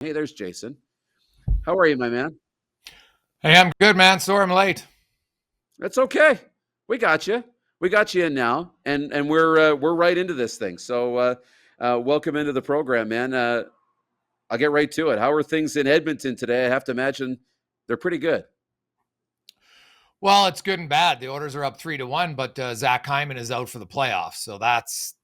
Hey, there's Jason. How are you, my man? Hey, I'm good, man. Sorry I'm late. That's okay. We got you. We got you in now, and we're right into this thing. So, welcome into the program, man. I'll get right to it. How are things in Edmonton today? I have to imagine they're pretty good. Well, it's good and bad. The Oilers are up 3-1, but Zach Hyman is out for the playoffs. So that's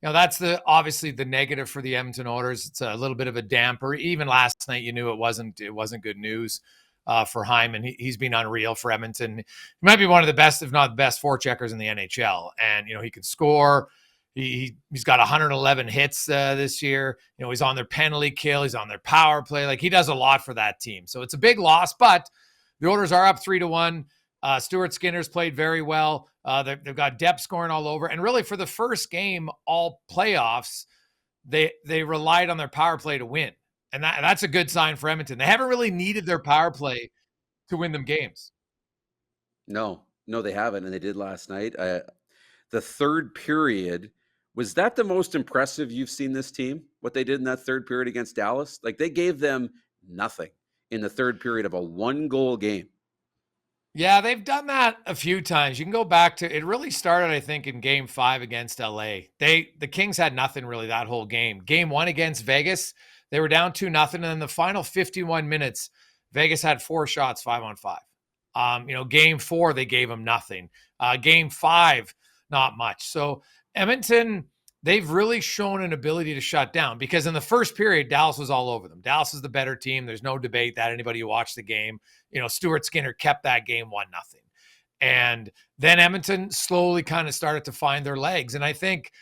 Yeah, the obviously the negative for the Edmonton Oilers. It's a little bit of a damper. Even last night, you knew it wasn't good news for Hyman. He's been unreal for Edmonton. He might be one of the best, if not the best, forecheckers in the NHL. And he can score. He's got 111 hits this year. He's on their penalty kill. He's on their power play. Like, he does a lot for that team. So it's a big loss, but the Oilers are up 3-1. Stuart Skinner's played very well. They've got depth scoring all over. And really, for the first game all playoffs, they relied on their power play to win. And that's a good sign for Edmonton. They haven't really needed their power play to win them games. no, they haven't, and they did last night. The third period, was that the most impressive you've seen this team? What they did in that third period against Dallas? Like, they gave them nothing in the third period of a one-goal game. Yeah, they've done that a few times. You can go back to it. Really started, I think, in Game 5 against LA. The Kings had nothing really that whole game. Game 1 against Vegas, they were down 2-0, and in the final 51 minutes, Vegas had 4 shots, 5-on-5. Game 4 they gave them nothing. Game 5, not much. So Edmonton, they've really shown an ability to shut down, because in the first period, Dallas was all over them. Dallas is the better team. There's no debate that. Anybody who watched the game, Stuart Skinner kept that game 1-0. And then Edmonton slowly kind of started to find their legs. And I think,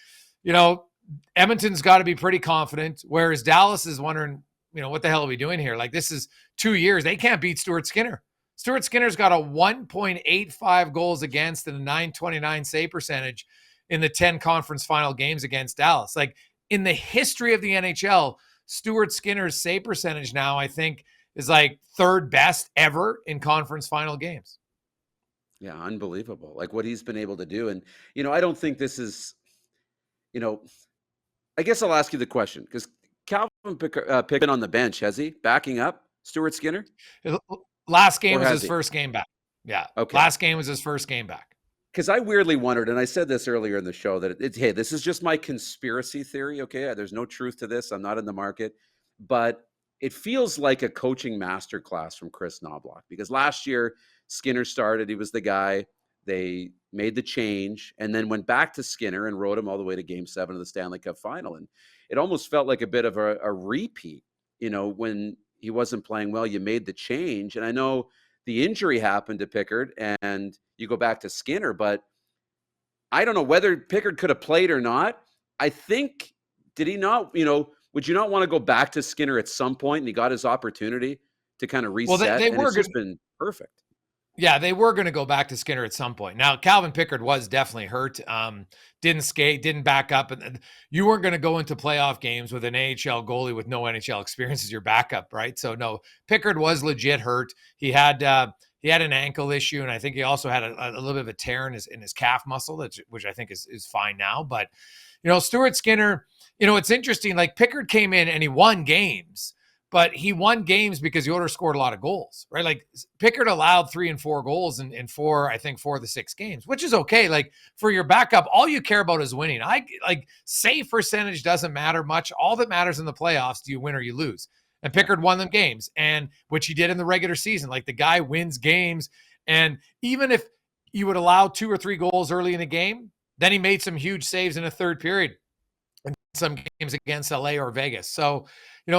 Edmonton's got to be pretty confident, whereas Dallas is wondering, what the hell are we doing here? Like, this is 2 years. They can't beat Stuart Skinner. Stuart Skinner's got a 1.85 goals against and a 929 save percentage in the 10 conference final games against Dallas. Like, in the history of the NHL, Stuart Skinner's save percentage now, I think, is like third best ever in conference final games. Yeah, unbelievable. Like, what he's been able to do. And, I don't think this is, you know, I guess I'll ask you the question, because Calvin Pickett on the bench, has he backing up Stuart Skinner, Last game or was has his he? first game back. Yeah. Okay. Last game was his first game back. Because I weirdly wondered, and I said this earlier in the show, that hey, this is just my conspiracy theory. Okay, there's no truth to this. I'm not in the market, but it feels like a coaching masterclass from Chris Knobloch, because last year Skinner started. He was the guy. They made the change and then went back to Skinner and rode him all the way to Game 7 of the Stanley Cup Final. And it almost felt like a bit of a repeat. When he wasn't playing well, you made the change. And I know the injury happened to Pickard, and you go back to Skinner, but I don't know whether Pickard could have played or not. I think, did he not, would you not want to go back to Skinner at some point, and he got his opportunity to kind of Well, reset, they and were it's good. just been perfect. Yeah, they were going to go back to Skinner at some point. Now, Calvin Pickard was definitely hurt. Didn't skate, didn't back up. And you weren't going to go into playoff games with an NHL goalie with no NHL experience as your backup, right? So, no, Pickard was legit hurt. He had an ankle issue, and I think he also had a little bit of a tear in his calf muscle, which I think is fine now. But, Stuart Skinner, it's interesting. Like, Pickard came in and he won games. But he won games because the Oilers scored a lot of goals, right? Like, Pickard allowed 3 and 4 goals in 4 of the 6 games, which is okay. Like, for your backup, all you care about is winning. Save percentage doesn't matter much. All that matters in the playoffs, do you win or you lose? And Pickard won them games, and which he did in the regular season. Like, the guy wins games. And even if you would allow 2 or 3 goals early in the game, then he made some huge saves in the third period in some games against LA or Vegas. So,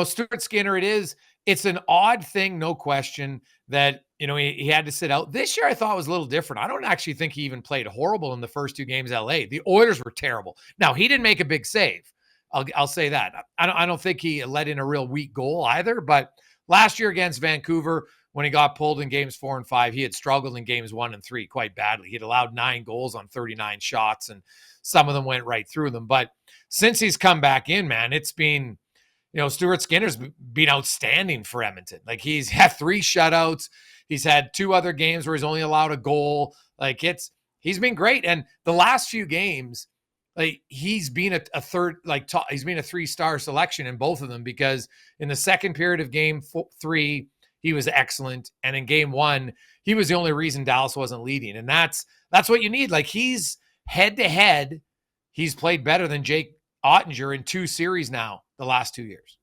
Stuart Skinner, it's an odd thing, no question, that, he had to sit out. This year, I thought was a little different. I don't actually think he even played horrible in the first 2 games LA. The Oilers were terrible. Now, he didn't make a big save. I'll say that. I don't think he let in a real weak goal either, but last year against Vancouver, when he got pulled in games 4 and 5, he had struggled in games 1 and 3 quite badly. He had allowed 9 goals on 39 shots, and some of them went right through them. But since he's come back in, man, it's been, Stuart Skinner's been outstanding for Edmonton. Like, he's had 3 shutouts. He's had 2 other games where he's only allowed a goal. Like, he's been great. And the last few games, like he's been a third, like he's been a 3-star selection in both of them, because in the second period of game 3, he was excellent. And in game 1, he was the only reason Dallas wasn't leading. And that's what you need. Like, he's head to head. He's played better than Jake Ottinger in 2 series now, the last 2 years.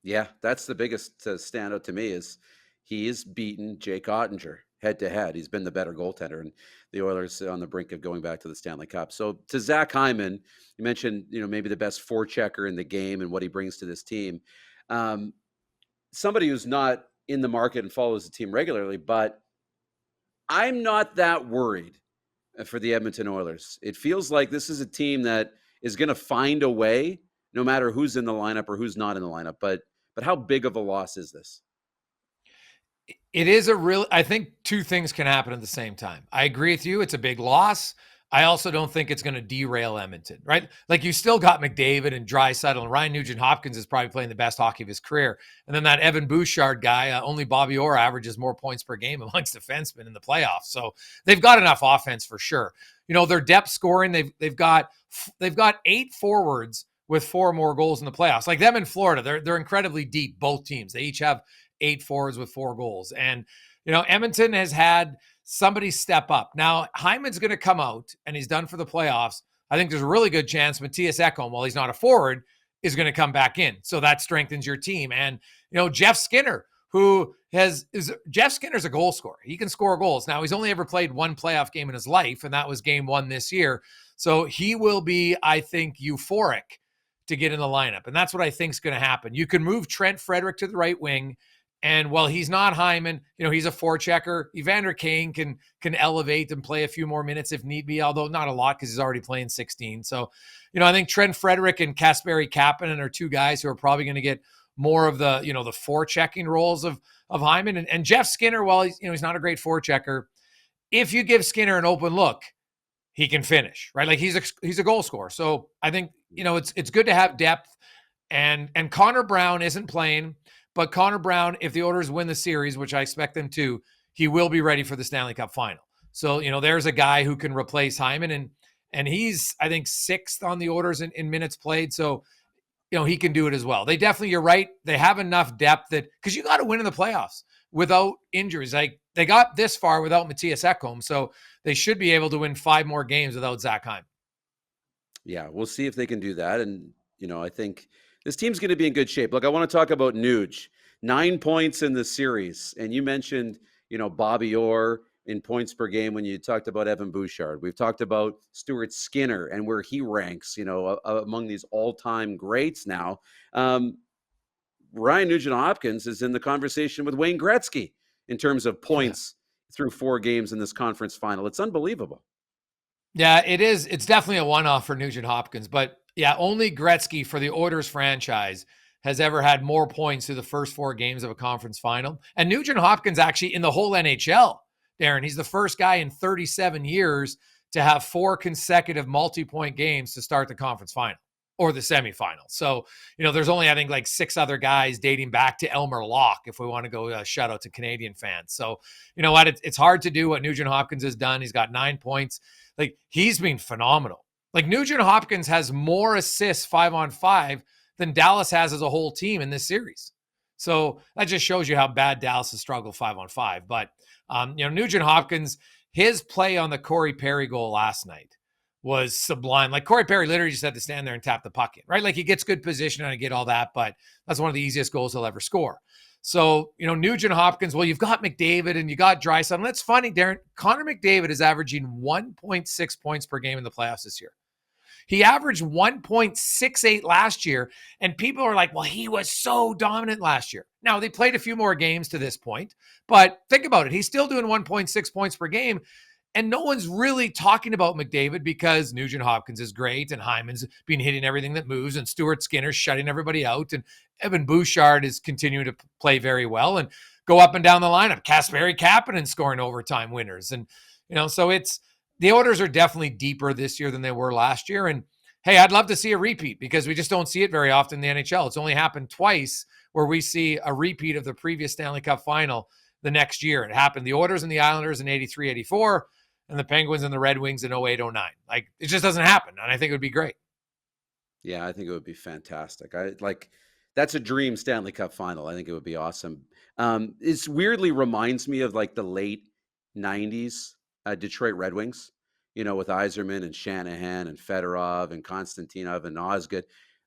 Yeah, that's the biggest standout to me is he has beaten Jake Ottinger head to head. He's been the better goaltender, and the Oilers on the brink of going back to the Stanley Cup. So to Zach Hyman, you mentioned maybe the best forechecker in the game and what he brings to this team. Somebody who's not in the market and follows the team regularly, but I'm not that worried for the Edmonton Oilers. It feels like this is a team that is going to find a way, no matter who's in the lineup or who's not in the lineup. But how big of a loss is this? It is I think 2 things can happen at the same time. I agree with you. It's a big loss. I also don't think it's going to derail Edmonton, right? Like, you still got McDavid and Draisaitl, and Ryan Nugent-Hopkins is probably playing the best hockey of his career. And then that Evan Bouchard guy, only Bobby Orr averages more points per game amongst defensemen in the playoffs. So they've got enough offense for sure. Their depth scoring, they've got 8 forwards with 4 more goals in the playoffs. Like them in Florida, they're incredibly deep, both teams. They each have 8 forwards with 4 goals. And, Edmonton has had somebody step up. Now, Hyman's going to come out, and he's done for the playoffs. I think there's a really good chance Matthias Ekholm, while he's not a forward, is going to come back in. So that strengthens your team. And, Jeff Skinner, Jeff Skinner's a goal scorer. He can score goals. Now, he's only ever played 1 playoff game in his life, and that was game 1 this year. So he will be, I think, euphoric to get in the lineup. And that's what I think is going to happen. You can move Trent Frederick to the right wing. And while he's not Hyman, he's a forechecker. Evander Kane can elevate and play a few more minutes if need be, although not a lot because he's already playing 16. So, I think Trent Frederick and Kasperi Kapanen are 2 guys who are probably going to get more of the, the forechecking roles of Hyman. And Jeff Skinner, while he's not a great forechecker, if you give Skinner an open look, he can finish, right? Like, he's a goal scorer. So I think, it's good to have depth. And Connor Brown isn't playing. But Connor Brown, if the Oilers win the series, which I expect them to, he will be ready for the Stanley Cup final. So, there's a guy who can replace Hyman, and he's, I think, 6th on the Oilers in minutes played. So, he can do it as well. They definitely, you're right, they have enough depth that, because you got to win in the playoffs without injuries. Like, they got this far without Matthias Ekholm, so they should be able to win 5 more games without Zach Hyman. Yeah, we'll see if they can do that. And, I think this team's going to be in good shape. Look, I want to talk about Nuge. 9 points in the series. And you mentioned, Bobby Orr in points per game when you talked about Evan Bouchard. We've talked about Stuart Skinner and where he ranks, among these all-time greats now. Ryan Nugent-Hopkins is in the conversation with Wayne Gretzky in terms of points through 4 games in this conference final. It's unbelievable. Yeah, it is. It's definitely a one-off for Nugent-Hopkins. But, yeah, only Gretzky for the Oilers franchise has ever had more points through the first 4 games of a conference final. And Nugent-Hopkins actually in the whole NHL, Darren, he's the first guy in 37 years to have 4 consecutive multi-point games to start the conference final or the semifinal. So, there's only, I think, like 6 other guys dating back to Elmer Locke, if we want to go shout out to Canadian fans. So, you know what? It's hard to do what Nugent-Hopkins has done. He's got 9 points. Like, he's been phenomenal. Like, Nugent-Hopkins has more assists 5-on-5 than Dallas has as a whole team in this series. So that just shows you how bad Dallas has struggled 5-on-5. But, Nugent-Hopkins, his play on the Corey Perry goal last night was sublime. Like, Corey Perry literally just had to stand there and tap the puck in, right? Like, he gets good position and I get all that, but that's one of the easiest goals he'll ever score. So, Nugent-Hopkins, well, you've got McDavid and you got Draisaitl. And that's funny, Darren. Connor McDavid is averaging 1.6 points per game in the playoffs this year. He averaged 1.68 last year, and people are like, well, he was so dominant last year. Now, they played a few more games to this point, but think about it. He's still doing 1.6 points per game, and no one's really talking about McDavid because Nugent-Hopkins is great, and Hyman's been hitting everything that moves, and Stuart Skinner's shutting everybody out, and Evan Bouchard is continuing to play very well and go up and down the lineup. Kasperi Kapanen scoring overtime winners. And, so the Oilers are definitely deeper this year than they were last year. And hey, I'd love to see a repeat because we just don't see it very often in the NHL. It's only happened twice where we see a repeat of the previous Stanley Cup final the next year. It happened the Oilers and the Islanders in 83-84. and the Penguins and the Red Wings in 08, 09. Like, it just doesn't happen. And I think it would be great. Yeah, I think it would be fantastic. I like that's a dream Stanley Cup final. I think it would be awesome. It's weirdly reminds me of like the late '90s Detroit Red Wings. You know, with Yzerman and Shanahan and Fedorov and Konstantinov and Osgood.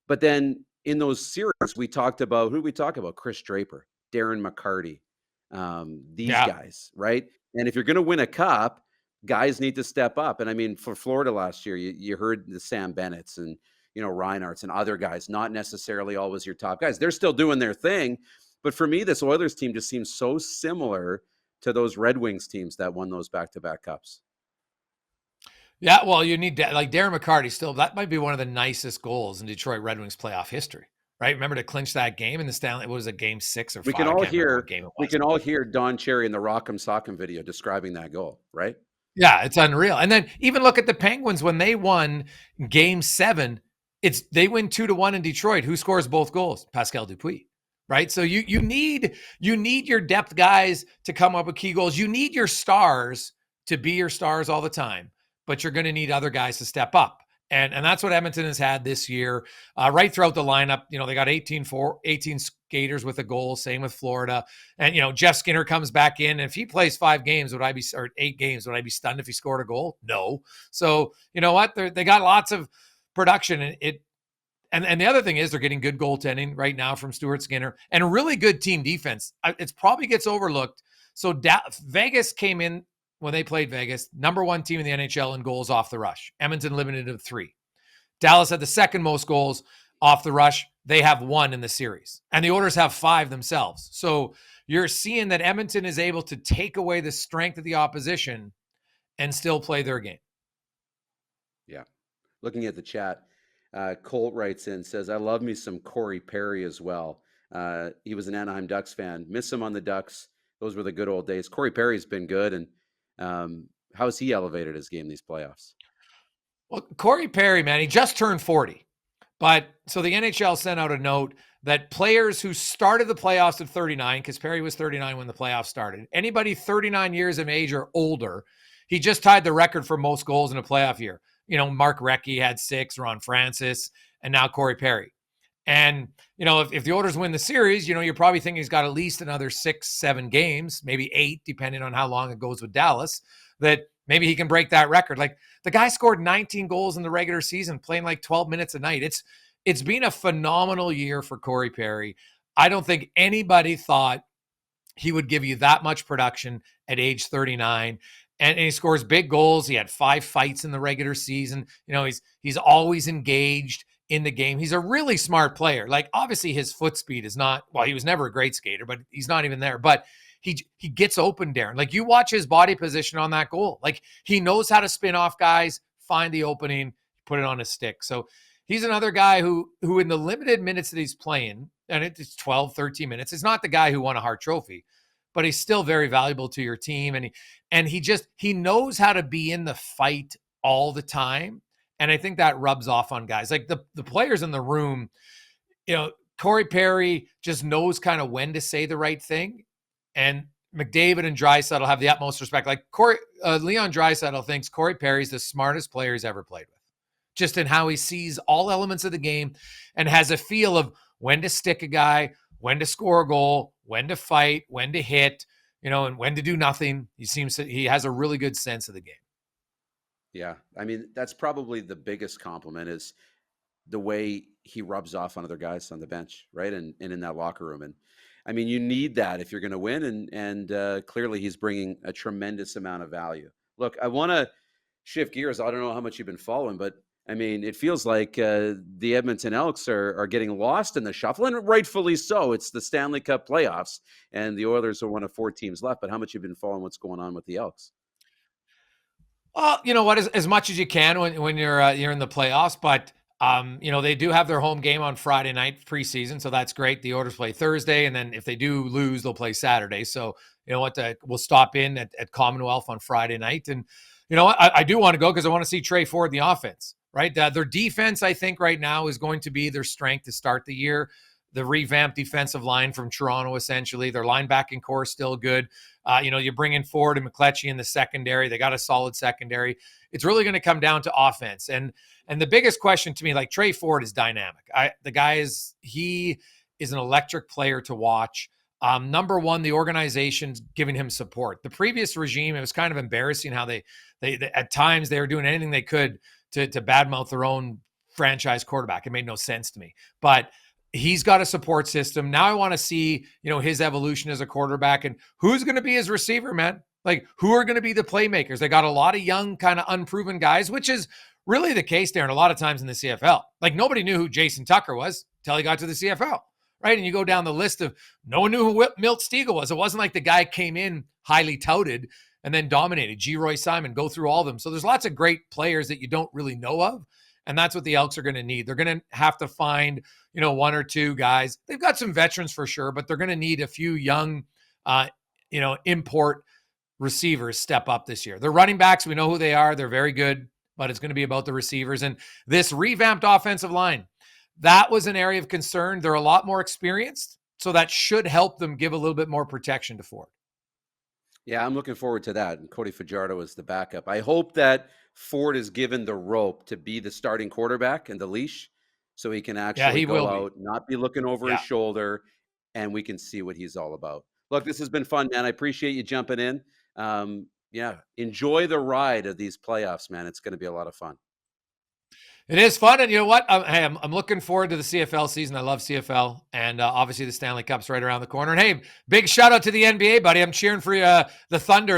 But then in those series, we talked about who did we talk about? Chris Draper, Darren McCarty, these Yeah. guys, right? And if you're going to win a cup, guys need to step up. And I mean, for Florida last year, you heard the Sam Bennett's and Reinhardt's and other guys, not necessarily always your top guys. They're still doing their thing. But for me, this Oilers team just seems so similar to those Red Wings teams that won those back-to-back cups. Yeah, well, you need like Darren McCarty still. That might be one of the nicest goals in Detroit Red Wings playoff history, right? Remember to clinch that game in the Stanley? What was it, game 6 or 5? I can't remember what game it was. We can all hear Don Cherry in the Rock'em Sock'em video describing that goal, right? Yeah, it's unreal. And then even look at the Penguins when they won game 7. They win 2-1 in Detroit. Who scores both goals? Pascal Dupuis. Right. So you need your depth guys to come up with key goals. You need your stars to be your stars all the time, but you're going to need other guys to step up. And that's what Edmonton has had this year, right throughout the lineup. They got 18 skaters with a goal. Same with Florida. And, Jeff Skinner comes back in. And if he plays 8 games, would I be stunned if he scored a goal? No. So, you know what? They got lots of production. And the other thing is they're getting good goaltending right now from Stuart Skinner and a really good team defense. It probably gets overlooked. So Vegas came in when they played Vegas, number 1 team in the NHL in goals off the rush. Edmonton limited to 3. Dallas had the second most goals off the rush. They have 1 in the series. And the Oilers have 5 themselves. So you're seeing that Edmonton is able to take away the strength of the opposition and still play their game. Yeah. Looking at the chat, Colt writes in, says, I love me some Corey Perry as well. He was an Anaheim Ducks fan. Miss him on the Ducks. Those were the good old days. Corey Perry's been good. And how has he elevated his game these playoffs? Well, Corey Perry, man, he just turned 40. But so the NHL sent out a note that players who started the playoffs at 39, because Perry was 39 when the playoffs started, anybody 39 years of age or older, he just tied the record for most goals in a playoff year. Mark Recchi had 6, Ron Francis, and now Corey Perry. And, if the Oilers win the series, you're probably thinking he's got at least another 6, 7 games, maybe 8, depending on how long it goes with Dallas, that maybe he can break that record. Like, the guy scored 19 goals in the regular season, playing like 12 minutes a night. It's been a phenomenal year for Corey Perry. I don't think anybody thought he would give you that much production at age 39. And he scores big goals. He had 5 fights in the regular season. He's always engaged in the game. He's a really smart player. Like, obviously his foot speed is not, well, he was never a great skater, but he's not even there. But he gets open, Darren. Like, you watch his body position on that goal. Like, he knows how to spin off guys, find the opening, put it on his stick. So he's another guy who in the limited minutes that he's playing, and it's 12, 13 minutes, is not the guy who won a Hart Trophy, but he's still very valuable to your team. And he knows how to be in the fight all the time. And I think that rubs off on guys. Like, the players in the room, Corey Perry just knows kind of when to say the right thing. And McDavid and Draisaitl have the utmost respect. Like, Leon Draisaitl thinks Corey Perry's the smartest player he's ever played with, just in how he sees all elements of the game and has a feel of when to stick a guy, when to score a goal, when to fight, when to hit, and when to do nothing. He has a really good sense of the game. Yeah. I mean, that's probably the biggest compliment is the way he rubs off on other guys on the bench, right? And in that locker room. And I mean, you need that if you're going to win. And clearly he's bringing a tremendous amount of value. Look, I want to shift gears. I don't know how much you've been following, but I mean, it feels like the Edmonton Elks are getting lost in the shuffle, and rightfully so. It's the Stanley Cup playoffs, and the Oilers are one of 4 teams left. But how much you've been following what's going on with the Elks? Well, you know what? As much as you can when you're in the playoffs, but they do have their home game on Friday night preseason, so that's great. The Oilers play Thursday, and then if they do lose, they'll play Saturday. So you know what? We'll stop in at Commonwealth on Friday night, and you know what? I do want to go because I want to see Trey Ford in the offense. Right, their defense, I think, right now is going to be their strength to start the year. the revamped defensive line from Toronto, essentially. Their linebacking core is still good. You bring in Ford and McCletchy in the secondary. They got a solid secondary. It's really going to come down to offense. And the biggest question to me, like Trey Ford is dynamic. He is an electric player to watch. Number one, the organization's giving him support. The previous regime, it was kind of embarrassing how they at times they were doing anything they could to badmouth their own franchise quarterback. It made no sense to me. But he's got a support system. Now I want to see, his evolution as a quarterback and who's going to be his receiver, man. Like, who are going to be the playmakers? They got a lot of young, kind of unproven guys, which is really the case there. And a lot of times in the CFL, like nobody knew who Jason Tucker was until he got to the CFL, right? And you go down the list of no one knew who Milt Stegall was. It wasn't like the guy came in highly touted and then dominated. G. Roy Simon, go through all of them. So there's lots of great players that you don't really know of. And that's what the Elks are going to need. They're going to have to find, one or two guys. They've got some veterans for sure, but they're going to need a few young, import receivers step up this year. Their running backs, we know who they are. They're very good, but it's going to be about the receivers. And this revamped offensive line, that was an area of concern. They're a lot more experienced, so that should help them give a little bit more protection to Ford. Yeah, I'm looking forward to that. And Cody Fajardo is the backup. I hope that Ford is given the rope to be the starting quarterback and the leash so he can actually go out, not be looking over his shoulder, and we can see what he's all about. Look, this has been fun, man. I appreciate you jumping in. Enjoy the ride of these playoffs, man. It's going to be a lot of fun. It is fun, and you know what? I'm looking forward to the CFL season. I love CFL, and obviously the Stanley Cup's right around the corner. And hey, big shout out to the NBA, buddy. I'm cheering for the Thunder.